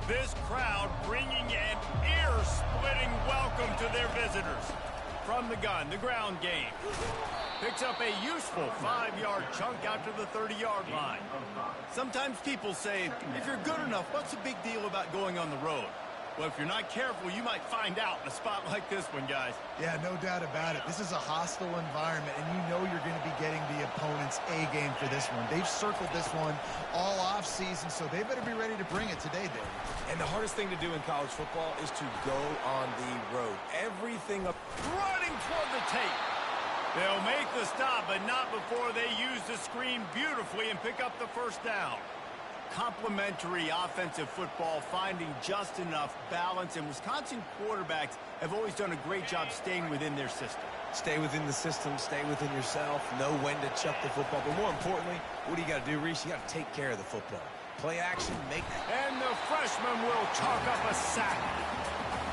This crowd bringing an ear-splitting welcome to their visitors. From the gun, the ground game. Picks up a useful 5-yard chunk out to the 30-yard line. Sometimes people say, if you're good enough, what's the big deal about going on the road? Well, if you're not careful, you might find out in a spot like this one, guys. Yeah, no doubt about it. This is a hostile environment, and you know you're going to be getting the opponent's A-game for this one. They've circled this one all off-season, so they better be ready to bring it today, Dave. And the hardest thing to do in college football is to go on the road. Everything up. Running toward the tape. They'll make the stop, but not before they use the screen beautifully and pick up the first down. Complementary offensive football, finding just enough balance, and Wisconsin quarterbacks have always done a great job staying within their system. Stay within the system, stay within yourself, know when to chuck the football. But more importantly, what do you got to do, Reese? You got to take care of the football. Play action, make... And the freshman will chalk up a sack.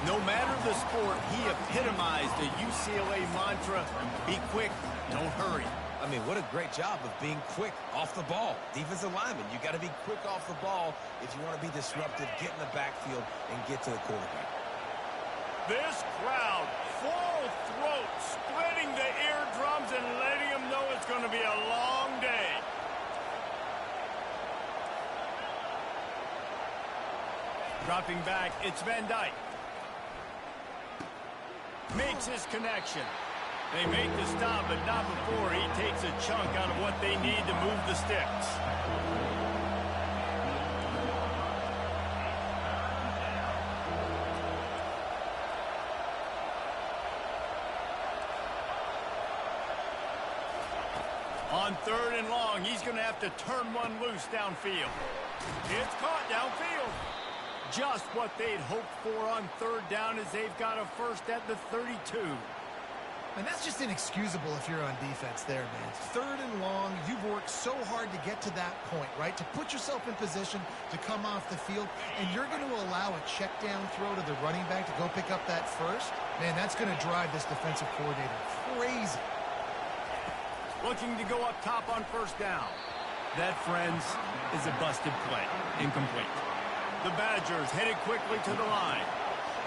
No matter the sport, he epitomized the UCLA mantra, be quick, don't hurry. I mean, what a great job of being quick off the ball. Defensive lineman, you got to be quick off the ball if you want to be disruptive, get in the backfield, and get to the quarterback. This crowd, full throat, splitting the eardrums and letting them know it's going to be a long day. Dropping back, it's Van Dyke. Makes his connection. They make the stop, but not before he takes a chunk out of what they need to move the sticks. On 3rd and long, he's going to have to turn one loose downfield. It's caught downfield. Just what they'd hoped for on 3rd down as they've got a first at the 32. And that's just inexcusable if you're on defense there, man. 3rd and long, you've worked so hard to get to that point, right? To put yourself in position to come off the field, and you're going to allow a check down throw to the running back to go pick up that first? Man, that's going to drive this defensive coordinator crazy. Looking to go up top on 1st down. That, friends, is a busted play. Incomplete. The Badgers headed quickly to the line.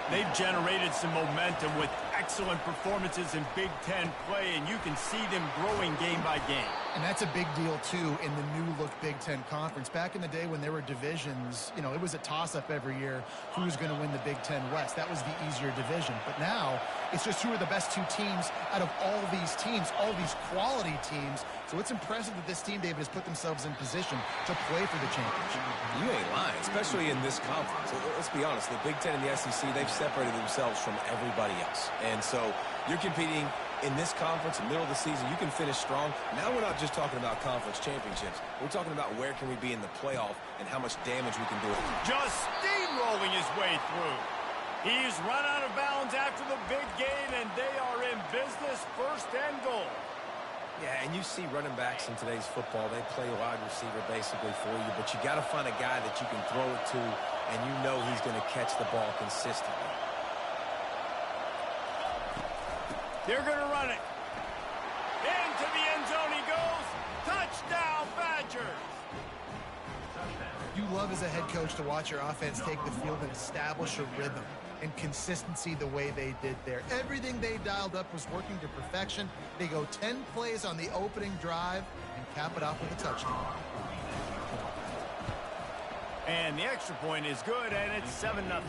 They've generated some momentum with excellent performances in Big Ten play, and you can see them growing game by game. And that's a big deal, too, in the new-look Big Ten Conference. Back in the day when there were divisions, you know, it was a toss-up every year who was going to win the Big Ten West. That was the easier division. But now, it's just who are the best 2 teams out of all these teams, all these quality teams. So it's impressive that this team, David, has put themselves in position to play for the championship. You ain't lying, especially in this conference. Let's be honest, the Big Ten and the SEC, they've separated themselves from everybody else. And so you're competing in this conference, middle of the season. You can finish strong. Now we're not just talking about conference championships. We're talking about where can we be in the playoff and how much damage we can do. Just steamrolling his way through. He's run out of bounds after the big gain, and they are in business, 1st and goal. Yeah, and you see running backs in today's football, they play wide receiver basically for you, but you got to find a guy that you can throw it to, and you know he's going to catch the ball consistently. They're going to run it. Into the end zone he goes. Touchdown, Badgers. You love as a head coach to watch your offense take the field and establish a rhythm and consistency the way they did there. Everything they dialed up was working to perfection. They go 10 plays on the opening drive and cap it off with a touchdown. And the extra point is good, and it's 7-0.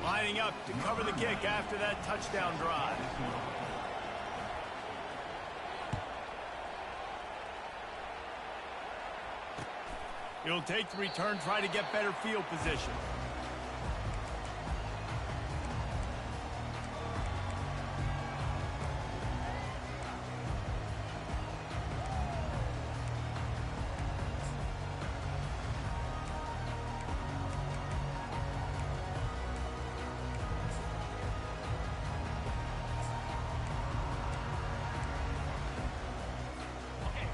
Lining up to cover the kick after that touchdown drive. He'll take the return, try to get better field position.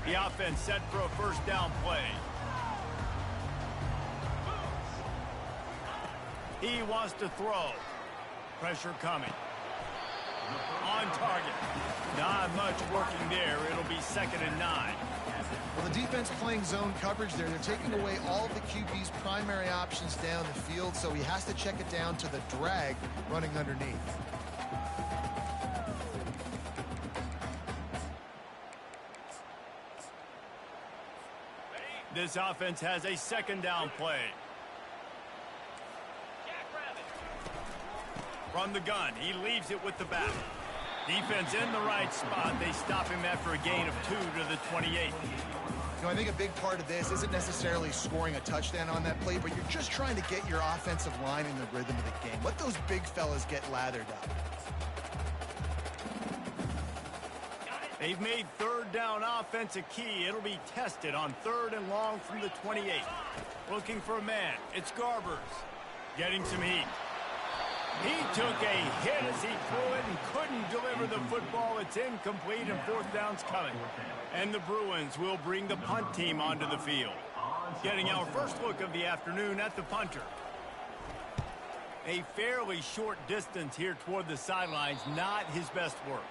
The offense set for a 1st down play. He wants to throw. Pressure coming. On target. Not much working there. It'll be 2nd and 9. Well, the defense playing zone coverage there. They're taking away all of the QB's primary options down the field, so he has to check it down to the drag running underneath. This offense has a 2nd down play. From the gun, he leaves it with the back. Defense in the right spot. They stop him after a gain of 2 to the 28. You know, I think a big part of this isn't necessarily scoring a touchdown on that play, but you're just trying to get your offensive line in the rhythm of the game. Let those big fellas get lathered up. They've made 3rd down offense a key. It'll be tested on 3rd and long from the 28. Looking for a man. It's Garbers. Getting some heat. He took a hit as he threw it and couldn't deliver the football. It's incomplete and 4th down's coming. And the Bruins will bring the punt team onto the field. Getting our first look of the afternoon at the punter. A fairly short distance here toward the sidelines, not his best work.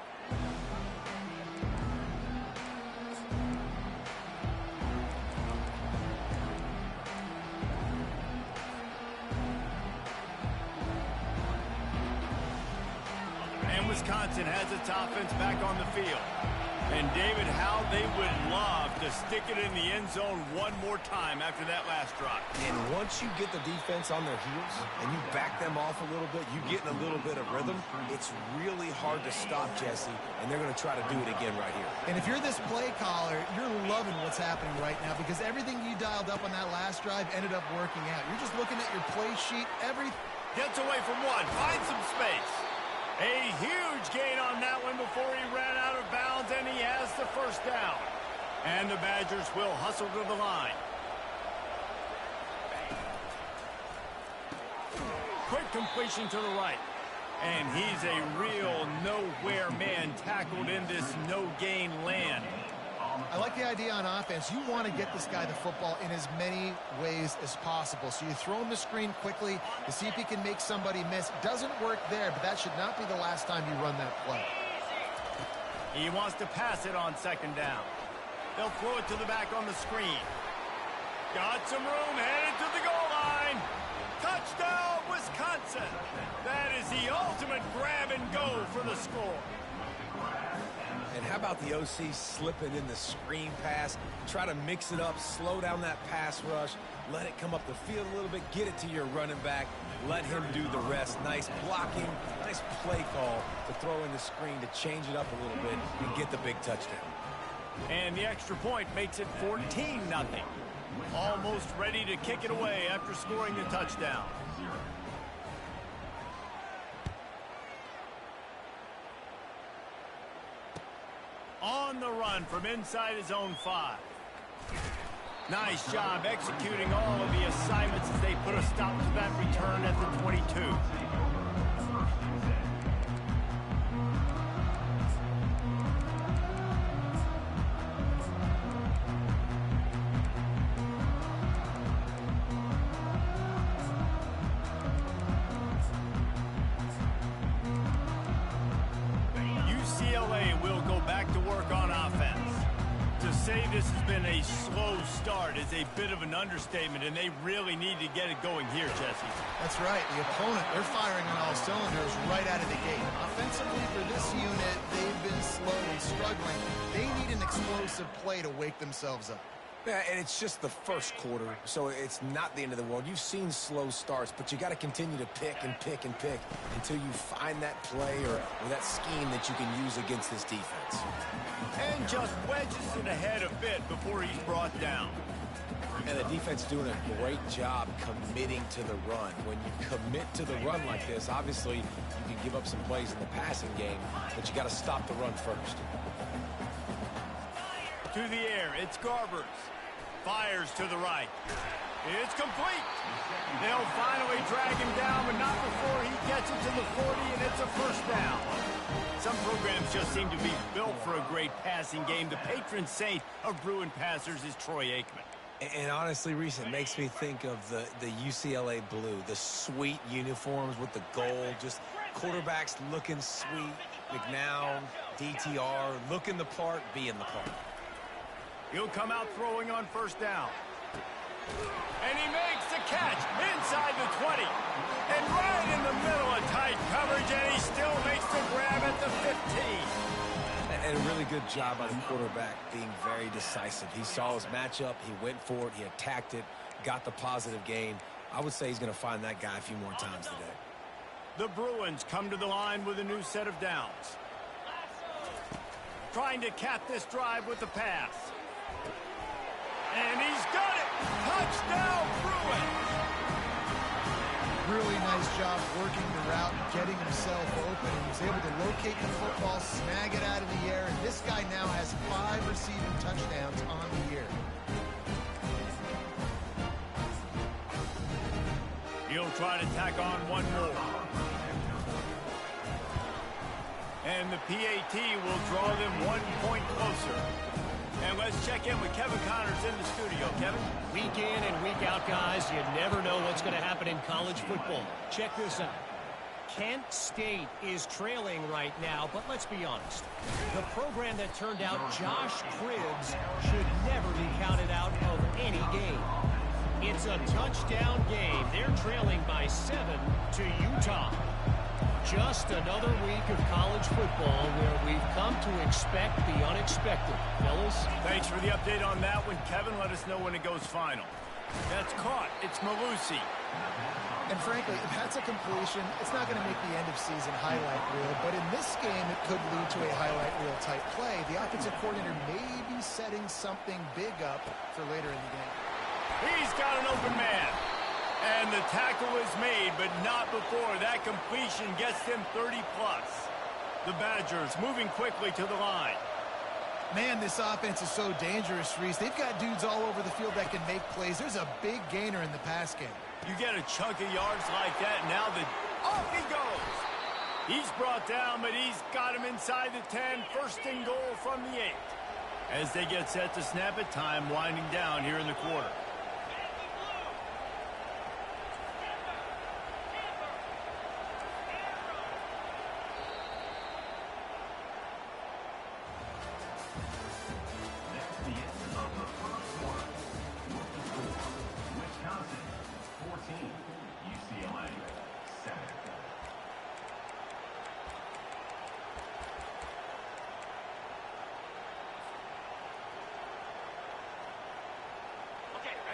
Wisconsin has its offense back on the field. And David, how they would love to stick it in the end zone one more time after that last drive. And once you get the defense on their heels and you back them off a little bit, you get in a little bit of rhythm, it's really hard to stop, Jesse, and they're going to try to do it again right here. And if you're this play caller, you're loving what's happening right now because everything you dialed up on that last drive ended up working out. You're just looking at your play sheet. Gets away from one, finds some space. A huge gain on that one before he ran out of bounds, and he has the 1st down. And the Badgers will hustle to the line. Quick completion to the right. And he's a real nowhere man tackled in this no-gain land. I like the idea on offense. You want to get this guy the football in as many ways as possible. So you throw him the screen quickly to see if he can make somebody miss. Doesn't work there, but that should not be the last time you run that play. He wants to pass it on 2nd down. They'll throw it to the back on the screen. Got some room, headed to the goal line. Touchdown, Wisconsin. That is the ultimate grab and go for the score. And how about the OC slipping in the screen pass? Try to mix it up, slow down that pass rush, let it come up the field a little bit, get it to your running back, let him do the rest. Nice blocking, nice play call to throw in the screen to change it up a little bit and get the big touchdown. And the extra point makes it 14-0. Almost ready to kick it away after scoring the touchdown. On the run from inside his own 5. Nice job executing all of the assignments as they put a stop to that return at the 22. UCLA will go back to work on offense. To say this has been a slow start is a bit of an understatement, and they really need to get it going here, Jesse. That's right. The opponent, they're firing on all cylinders right out of the gate. Offensively for this unit, they've been slow and struggling. They need an explosive play to wake themselves up. Yeah, and it's just the first quarter, so it's not the end of the world. You've seen slow starts, but you got to continue to pick and pick and pick until you find that play or that scheme that you can use against this defense. And just wedges it ahead a bit before he's brought down. And the defense doing a great job committing to the run. When you commit to the run like this, obviously you can give up some plays in the passing game, but you got to stop the run first. To the air, it's Garbers. Fires to the right. It's complete. They'll finally drag him down, but not before he gets it to the 40, and it's a 1st down. Some programs just seem to be built for a great passing game. The patron saint of Bruin passers is Troy Aikman. And honestly, Reese, it makes me think of the UCLA blue, the sweet uniforms with the gold, just quarterbacks looking sweet, McNown, DTR, looking the part, being the part. He'll come out throwing on first down. And he makes the catch inside the 20. And right in the middle of tight coverage, and he still makes the grab at the 15. And a really good job by the quarterback being very decisive. He saw his matchup, he went for it, he attacked it, got the positive gain. I would say he's going to find that guy a few more times today. The Bruins come to the line with a new set of downs. Trying to cap this drive with the pass. And he's got it! Touchdown, Bruins! Really nice job working the route, getting himself open. He was able to locate the football, snag it out of the air, and this guy now has 5 receiving touchdowns on the year. He'll try to tack on one more. And the PAT will draw them 1 point closer. And let's check in with Kevin Connors in the studio. Kevin? Week in and week out, guys, you never know what's going to happen in college football. Check this out. Kent State is trailing right now, but let's be honest. The program that turned out Josh Cribbs should never be counted out of any game. It's a touchdown game. They're trailing by 7 to Utah. Just another week of college football where we've come to expect the unexpected. Fellas? Thanks for the update on that one, Kevin. Let us know when it goes final. That's caught. It's Malusi. And frankly, if that's a completion, it's not going to make the end-of-season highlight reel. But in this game, it could lead to a highlight reel type play. The offensive coordinator may be setting something big up for later in the game. He's got an open man. And the tackle is made, but not before that completion gets them 30-plus. The Badgers moving quickly to the line. Man, this offense is so dangerous, Reese. They've got dudes all over the field that can make plays. There's a big gainer in the pass game. You get a chunk of yards like that, now off he goes. He's brought down, but he's got him inside the 10. First and goal from the 8. As they get set to snap it, time winding down here in the quarter.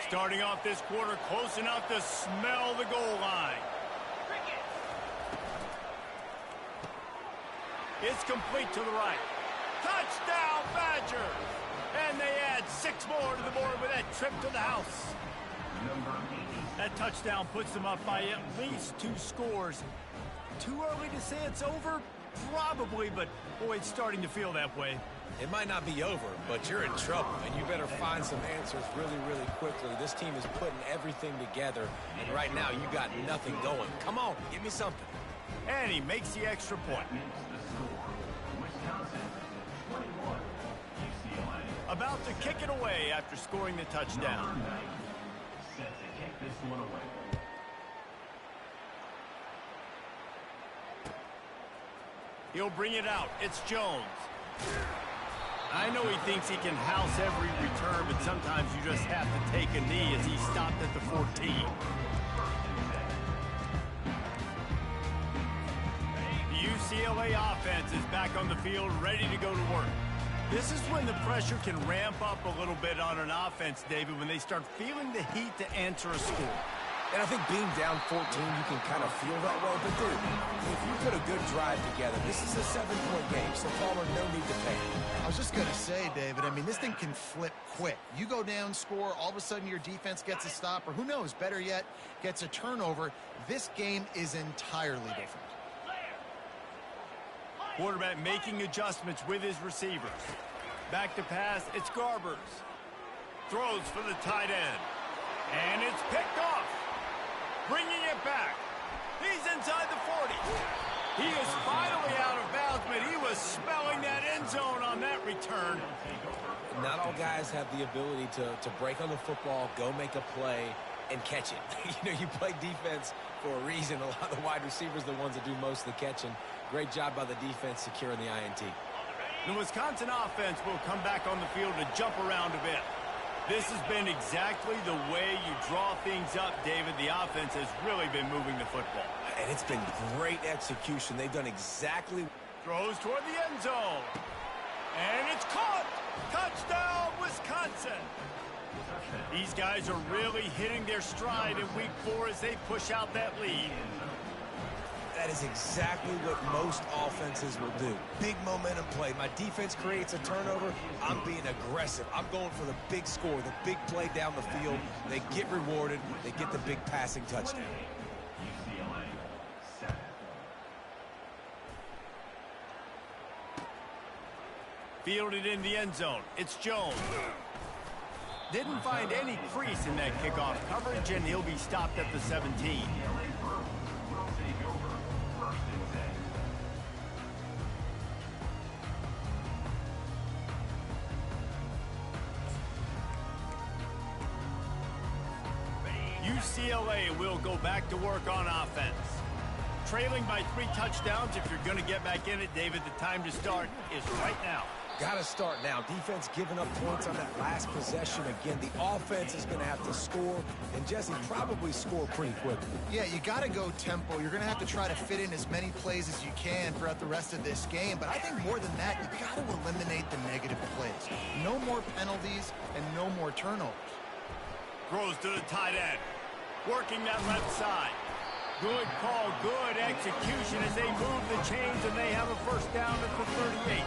Starting off this quarter close enough to smell the goal line. It's complete to the right. Touchdown, Badger! And they add 6 more to the board with that trip to the house. That touchdown puts them up by at least 2 scores. Too early to say it's over? Probably, but boy, it's starting to feel that way. It might not be over, but you're in trouble, and you better find some answers really, really quickly. This team is putting everything together, and right now you got nothing going. Come on, give me something. And he makes the extra point. About to kick it away after scoring the touchdown. Set to kick this one away. He'll bring it out. It's Jones. I know he thinks he can house every return, but sometimes you just have to take a knee as he stopped at the 14. The UCLA offense is back on the field, ready to go to work. This is when the pressure can ramp up a little bit on an offense, David, when they start feeling the heat to answer a score. And I think being down 14, you can kind of feel that way. But, dude, if you put a good drive together, this is a 7-point game, so Palmer, no need to panic. I was just going to say, David, I mean, this thing can flip quick. You go down, score, all of a sudden your defense gets a stop, or who knows, better yet, gets a turnover. This game is entirely different. Quarterback making adjustments with his receivers. Back to pass, it's Garbers. Throws for the tight end. And it's picked off. Bringing it back. He's inside the 40. He is finally out of bounds, but he was smelling that end zone on that return. not all guys have the ability to break on the football, go make a play, and catch it. You know, you play defense for a reason. A lot of the wide receivers are the ones that do most of the catching. Great job by the defense securing the INT. The Wisconsin offense will come back on the field to jump around a bit. This has been exactly the way you draw things up, David. The offense has really been moving the football. And it's been great execution. They've done exactly. Throws toward the end zone. And it's caught. Touchdown, Wisconsin. These guys are really hitting their stride in week 4 as they push out that lead. That is exactly what most offenses will do. Big momentum play. My defense creates a turnover. I'm being aggressive. I'm going for the big score, the big play down the field. They get rewarded. They get the big passing touchdown. UCLA 7. Fielded in the end zone. It's Jones. Didn't find any crease in that kickoff coverage, and he'll be stopped at the 17. UCLA will go back to work on offense. Trailing by 3 touchdowns. If you're going to get back in it, David, the time to start is right now. Got to start now. Defense giving up points on that last possession. Again, the offense is going to have to score, and Jesse, probably score pretty quickly. Yeah, you got to go tempo. You're going to have to try to fit in as many plays as you can throughout the rest of this game. But I think more than that, you got to eliminate the negative plays. No more penalties and no more turnovers. Throws to the tight end. Working that left side. Good call, good execution as they move the chains, and they have a first down at the 38.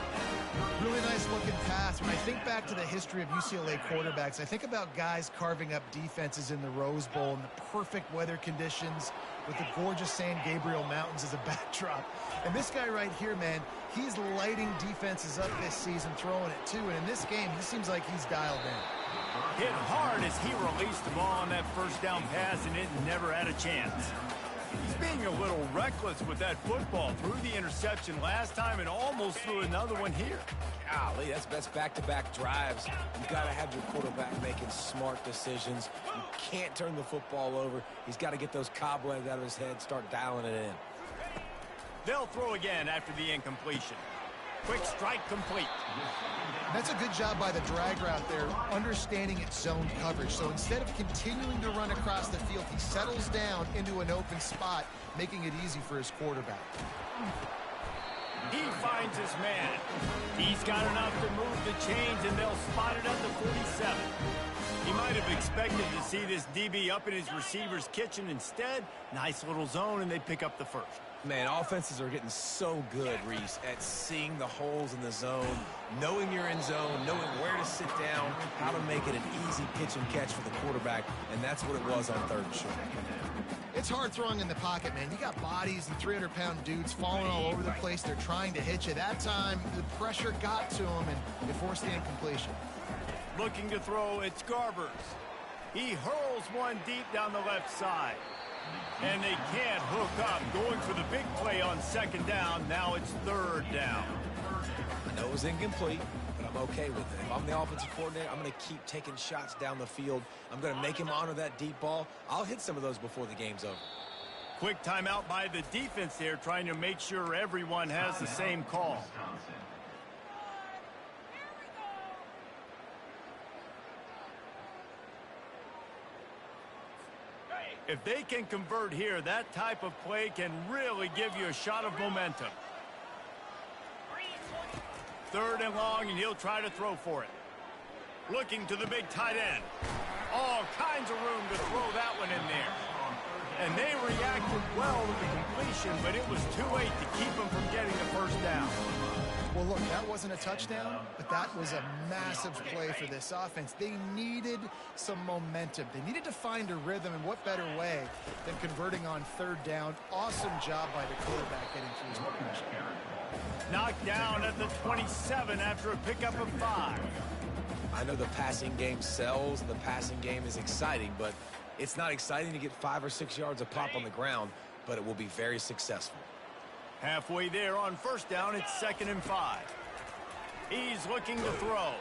Really nice looking pass. When I think back to the history of UCLA quarterbacks, I think about guys carving up defenses in the Rose Bowl in the perfect weather conditions with the gorgeous San Gabriel Mountains as a backdrop. And this guy right here, man, he's lighting defenses up this season, throwing it too. And in this game, he seems like he's dialed in. Hit hard as he released the ball on that first down pass, and it never had a chance. He's being a little reckless with that football. Threw the interception last time and almost threw another one here. Golly, that's back-to-back drives. You got to have your quarterback making smart decisions. You can't turn the football over. He's got to get those cobwebs out of his head, start dialing it in. They'll throw again after the incompletion. Quick strike complete. That's a good job by the drag route there, understanding its zone coverage. So instead of continuing to run across the field, he settles down into an open spot, making it easy for his quarterback. He finds his man. He's got enough to move the chains, and they'll spot it at the 47. He might have expected to see this DB up in his receiver's kitchen. Instead, nice little zone, and they pick up the first. Man, offenses are getting so good, Reese, at seeing the holes in the zone, knowing you're in zone, knowing where to sit down, how to make it an easy pitch and catch for the quarterback, and that's what it was on 3rd and short. It's hard throwing in the pocket, man. You got bodies and 300-pound dudes falling all over the place. They're trying to hit you. That time, the pressure got to him, and it forced the incompletion. Looking to throw, it's Garbers. He hurls one deep down the left side. And they can't hook up. Going for the big play on 2nd down. Now it's 3rd down. I know it was incomplete, but I'm okay with it. If I'm the offensive coordinator, I'm going to keep taking shots down the field. I'm going to make him honor that deep ball. I'll hit some of those before the game's over. Quick timeout by the defense there, trying to make sure everyone has the same call. If they can convert here, that type of play can really give you a shot of momentum. 3rd and long, and he'll try to throw for it. Looking to the big tight end. All kinds of room to throw that one in there. And they reacted well to the completion, but it was too late to keep them from getting the first down. Well, look, that wasn't a touchdown, but that was a massive play for this offense. They needed some momentum. They needed to find a rhythm, and what better way than converting on 3rd down. Awesome job by the quarterback getting through his progression. Knocked down at the 27 after a pickup of 5. I know the passing game sells, and the passing game is exciting, but it's not exciting to get 5 or 6 yards a pop on the ground, but it will be very successful. Halfway there on 1st down, it's 2nd and 5. He's looking to throw.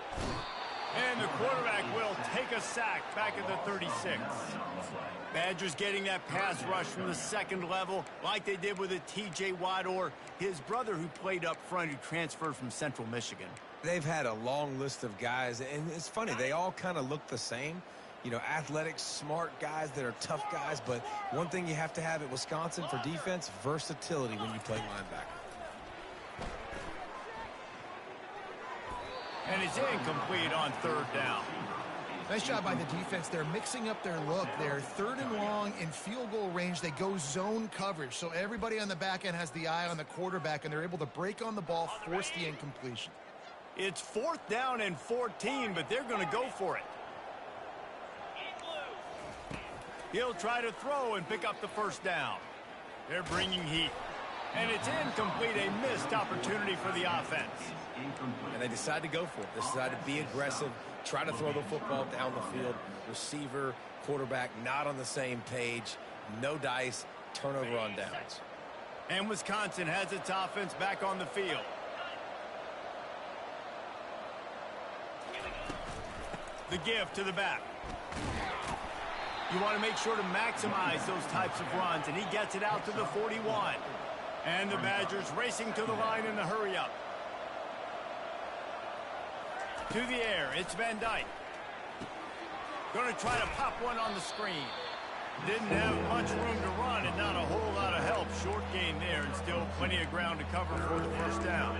And the quarterback will take a sack back at the 36. Badgers getting that pass rush from the second level like they did with a T.J. Watt or his brother who played up front who transferred from Central Michigan. They've had a long list of guys, and it's funny, they all kind of look the same. You know, athletic, smart guys that are tough guys, but one thing you have to have at Wisconsin for defense, versatility when you play linebacker. And it's incomplete on third down. Nice job by the defense. They're mixing up their look. They're third and long in field goal range. They go zone coverage. So everybody on the back end has the eye on the quarterback, and they're able to break on the ball, force the incompletion. It's 4th down and 14, but they're going to go for it. He'll try to throw and pick up the first down. They're bringing heat. And it's incomplete, a missed opportunity for the offense. And they decide to go for it. They decide to be aggressive, try to throw the football down the field. Receiver, quarterback, not on the same page. No dice, turnover on downs. And Wisconsin has its offense back on the field. The give to the back. You want to make sure to maximize those types of runs, and he gets it out to the 41. And the Badgers racing to the line in the hurry-up. To the air, it's Van Dyke. Going to try to pop one on the screen. Didn't have much room to run and not a whole lot of help. Short gain there and still plenty of ground to cover for the first down.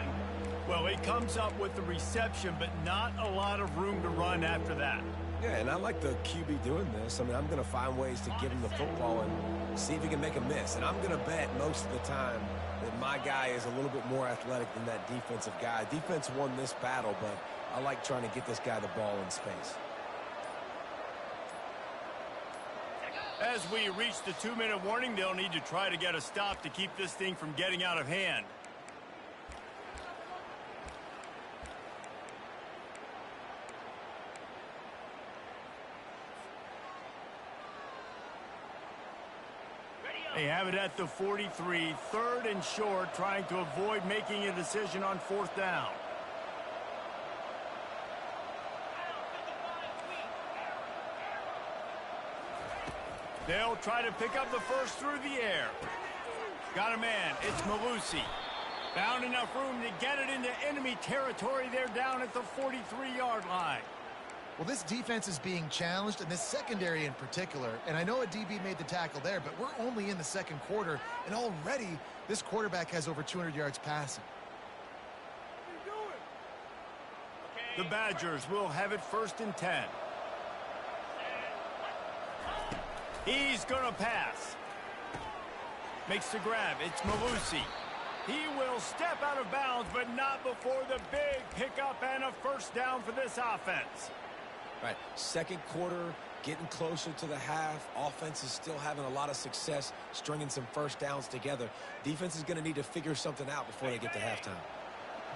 Well, he comes up with the reception, but not a lot of room to run after that. Yeah, and I like the QB doing this. I mean, I'm going to find ways to give him the football and see if he can make a miss. And I'm going to bet most of the time that my guy is a little bit more athletic than that defensive guy. Defense won this battle, but I like trying to get this guy the ball in space. As we reach the 2-minute warning, they'll need to try to get a stop to keep this thing from getting out of hand. They have it at the 43, 3rd and short, trying to avoid making a decision on 4th down. They'll try to pick up the first through the air. Got a man. It's Malusi. Found enough room to get it into enemy territory. They're down at the 43-yard line. Well, this defense is being challenged, and this secondary in particular. And I know a DB made the tackle there, but we're only in the second quarter, and already this quarterback has over 200 yards passing. The Badgers will have it 1st and 10. He's going to pass. Makes the grab. It's Malusi. He will step out of bounds, but not before the big pickup and a first down for this offense. Right, second quarter, getting closer to the half. Offense is still having a lot of success stringing some first downs together. Defense is going to need to figure something out before they get to halftime.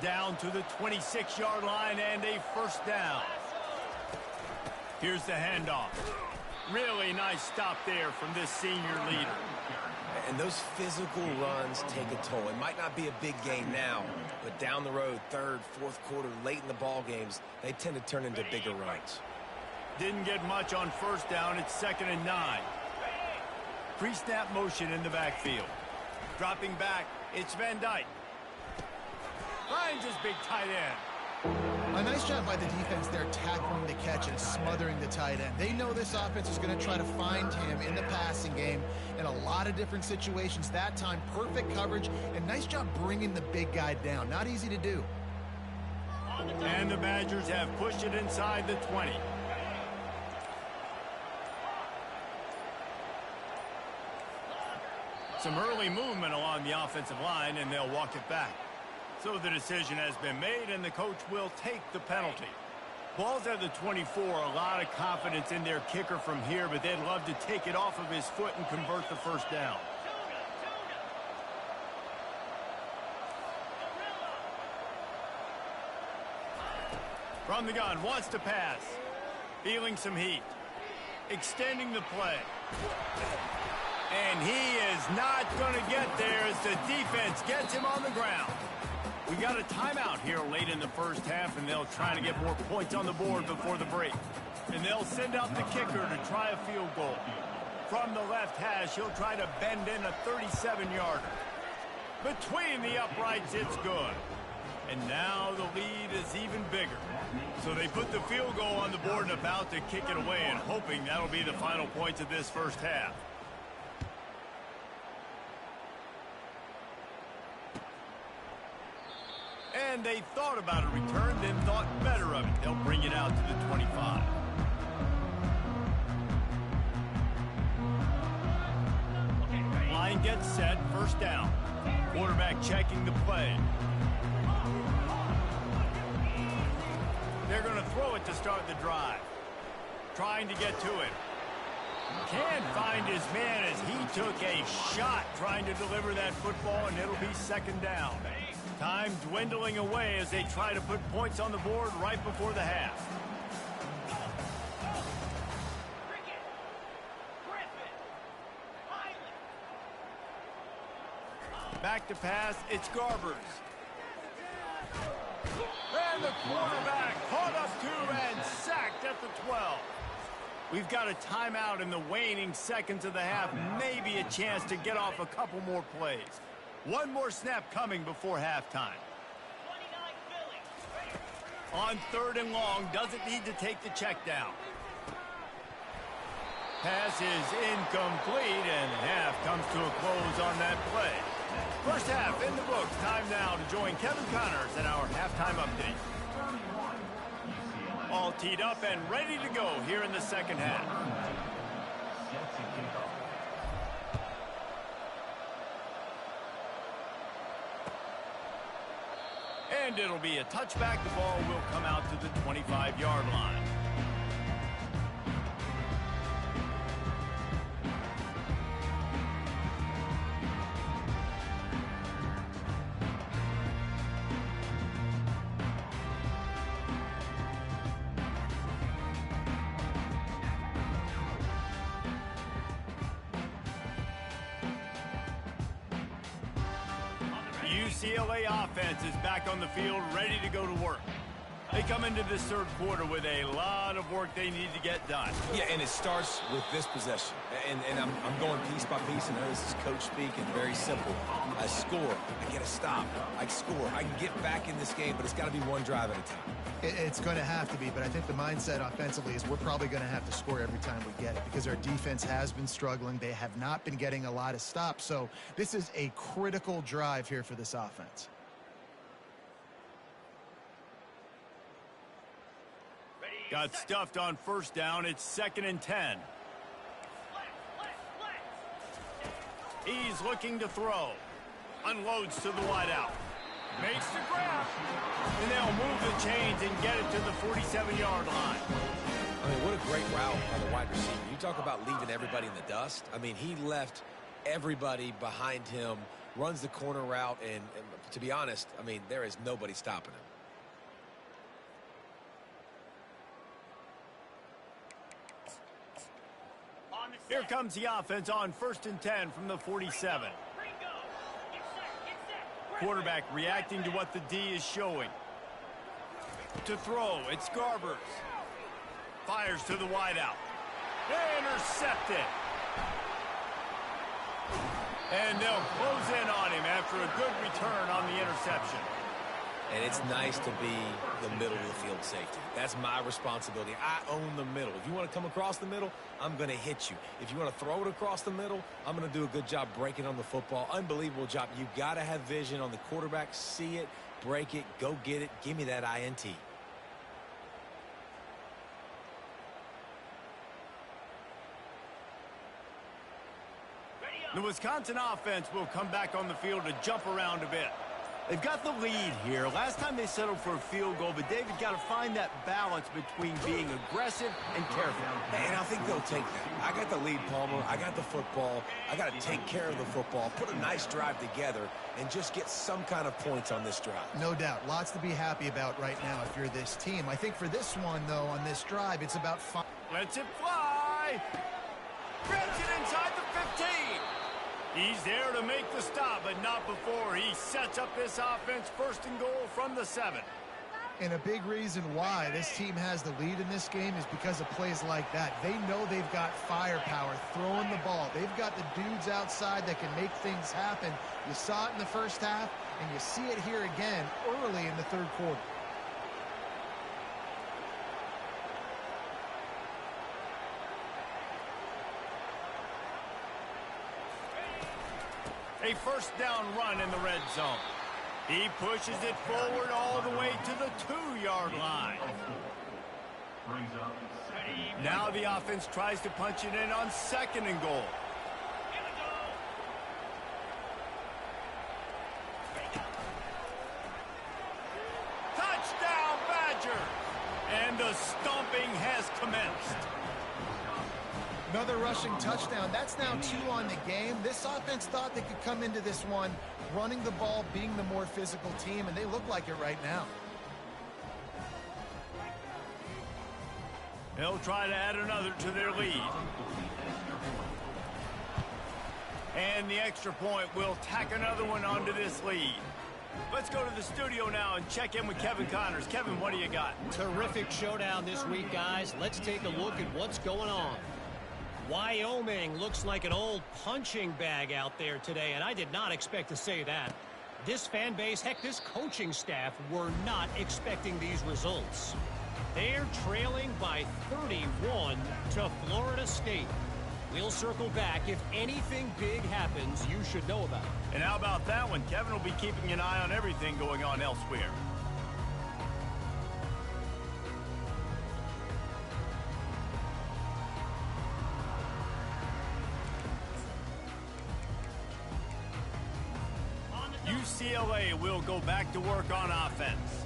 Down to the 26-yard line and a first down. Here's the handoff. Really nice stop there from this senior leader. And those physical runs take a toll. It might not be a big gain now, but down the road, 3rd, 4th quarter, late in the ball games, they tend to turn into bigger runs. Didn't get much on first down. It's 2nd and 9. Pre-snap motion in the backfield. Dropping back, it's Van Dyke. Finds his big tight end. A nice job by the defense there, tackling the catch and smothering the tight end. They know this offense is going to try to find him in the passing game in a lot of different situations. That time, perfect coverage, and nice job bringing the big guy down. Not easy to do. And the Badgers have pushed it inside the 20. Some early movement along the offensive line, and they'll walk it back. So the decision has been made, and the coach will take the penalty. Ball's at the 24. A lot of confidence in their kicker from here, but they'd love to take it off of his foot and convert the first down. From the gun, wants to pass. Feeling some heat. Extending the play. And he is not going to get there as the defense gets him on the ground. We got a timeout here late in the first half, and they'll try to get more points on the board before the break. And they'll send out the kicker to try a field goal. From the left hash, he'll try to bend in a 37-yarder. Between the uprights, it's good. And now the lead is even bigger. So they put the field goal on the board and about to kick it away, and hoping that'll be the final points of this first half. And they thought about a return, then thought better of it. They'll bring it out to the 25. Line gets set, first down. Quarterback checking the play. They're going to throw it to start the drive. Trying to get to it. Can't find his man as he took a shot trying to deliver that football, and it'll be second down. Time dwindling away as they try to put points on the board right before the half. Back to pass, it's Garbers. And the quarterback caught up to and sacked at the 12. We've got a timeout in the waning seconds of the half. Maybe a chance to get off a couple more plays. One more snap coming before halftime. On third and long, doesn't need to take the check down. Pass is incomplete, and half comes to a close on that play. First half in the books. Time now to join Kevin Connors in our halftime update. All teed up and ready to go here in the second half. And it'll be a touchback. The ball will come out to the 25-yard line. UCLA offense is back on the field, ready to go to work. They come into this third quarter with a lot of work they need to get done. Yeah, and it starts with this possession. And I'm going piece by piece, and this is coach speaking, very simple. I score, I get a stop, I score. I can get back in this game, but it's got to be one drive at a time. It's going to have to be, but I think the mindset offensively is we're probably going to have to score every time we get it because our defense has been struggling. They have not been getting a lot of stops, so this is a critical drive here for this offense. Got stuffed on first down. It's 2nd and 10. He's looking to throw. Unloads to the wideout. Makes the grab. And they'll move the chains and get it to the 47-yard line. I mean, what a great route by the wide receiver. You talk about leaving everybody in the dust. I mean, he left everybody behind him, runs the corner route, and to be honest, I mean, there is nobody stopping him. Here comes the offense on 1st and 10 from the 47. Quarterback reacting to what the D is showing. To throw, it's Garbers. Fires to the wideout. Intercepted. And they'll close in on him after a good return on the interception. And it's nice to be the middle of the field safety. That's my responsibility. I own the middle. If you want to come across the middle, I'm going to hit you. If you want to throw it across the middle, I'm going to do a good job breaking on the football. Unbelievable job. You got to have vision on the quarterback. See it, break it, go get it. Give me that INT. The Wisconsin offense will come back on the field to jump around a bit. They've got the lead here. Last time they settled for a field goal, but David got to find that balance between being aggressive and careful. And I think they'll take that. I got the lead, Palmer. I got the football. I got to take care of the football, put a nice drive together, and just get some kind of points on this drive. No doubt. Lots to be happy about right now if you're this team. I think for this one, though, on this drive, it's about fun. Lets it fly. Grabs it inside the 15. He's there to make the stop, but not before he sets up this offense. First and goal from the 7. And a big reason why this team has the lead in this game is because of plays like that. They know they've got firepower throwing the ball. They've got the dudes outside that can make things happen. You saw it in the first half, and you see it here again early in the third quarter. A first down run in the red zone. He pushes it forward all the way to the 2-yard line. Brings up second. Now the offense tries to punch it in on 2nd and goal. Touchdown, Badger! And the stomping has commenced. Another rushing touchdown. That's now 2 on the game. This offense thought they could come into this one running the ball, being the more physical team, and they look like it right now. They'll try to add another to their lead. And the extra point will tack another one onto this lead. Let's go to the studio now and check in with Kevin Connors. Kevin, what do you got? Terrific showdown this week, guys. Let's take a look at what's going on. Wyoming looks like an old punching bag out there today, and I did not expect to say that. This fan base, heck, this coaching staff were not expecting these results. They're trailing by 31 to Florida State. We'll circle back. If anything big happens, you should know about it. And how about that one? Kevin will be keeping an eye on everything going on elsewhere. UCLA will go back to work on offense.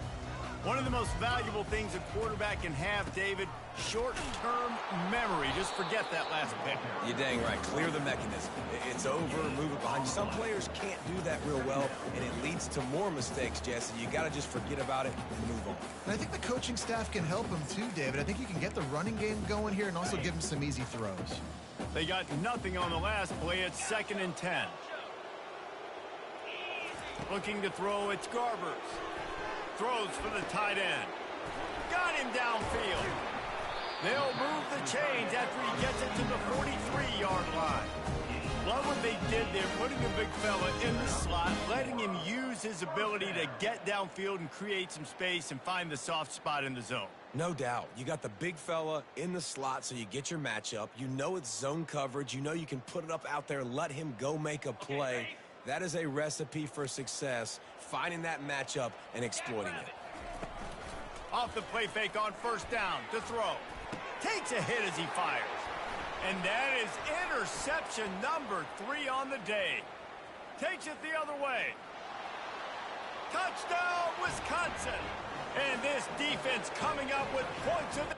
One of the most valuable things a quarterback can have, David, short-term memory. Just forget that last pick. You're dang right. Clear the mechanism. It's over, move it behind you. Some players can't do that real well, and it leads to more mistakes, Jesse. You got to just forget about it and move on. And I think the coaching staff can help him too, David. I think you can get the running game going here and also give him some easy throws. They got nothing on the last play. It's 2nd and 10. Looking to throw, it's Garbers. Throws for the tight end. Got him downfield. They'll move the chains after he gets it to the 43-yard line. Love what they did there, putting the big fella in the slot, letting him use his ability to get downfield and create some space and find the soft spot in the zone. No doubt. You got the big fella in the slot, so you get your matchup. You know it's zone coverage. You know you can put it up out there, let him go make a play. That is a recipe for success, finding that matchup and exploiting it. Off the play fake on first down to throw. Takes a hit as he fires. And that is interception number 3 on the day. Takes it the other way. Touchdown, Wisconsin. And this defense coming up with points of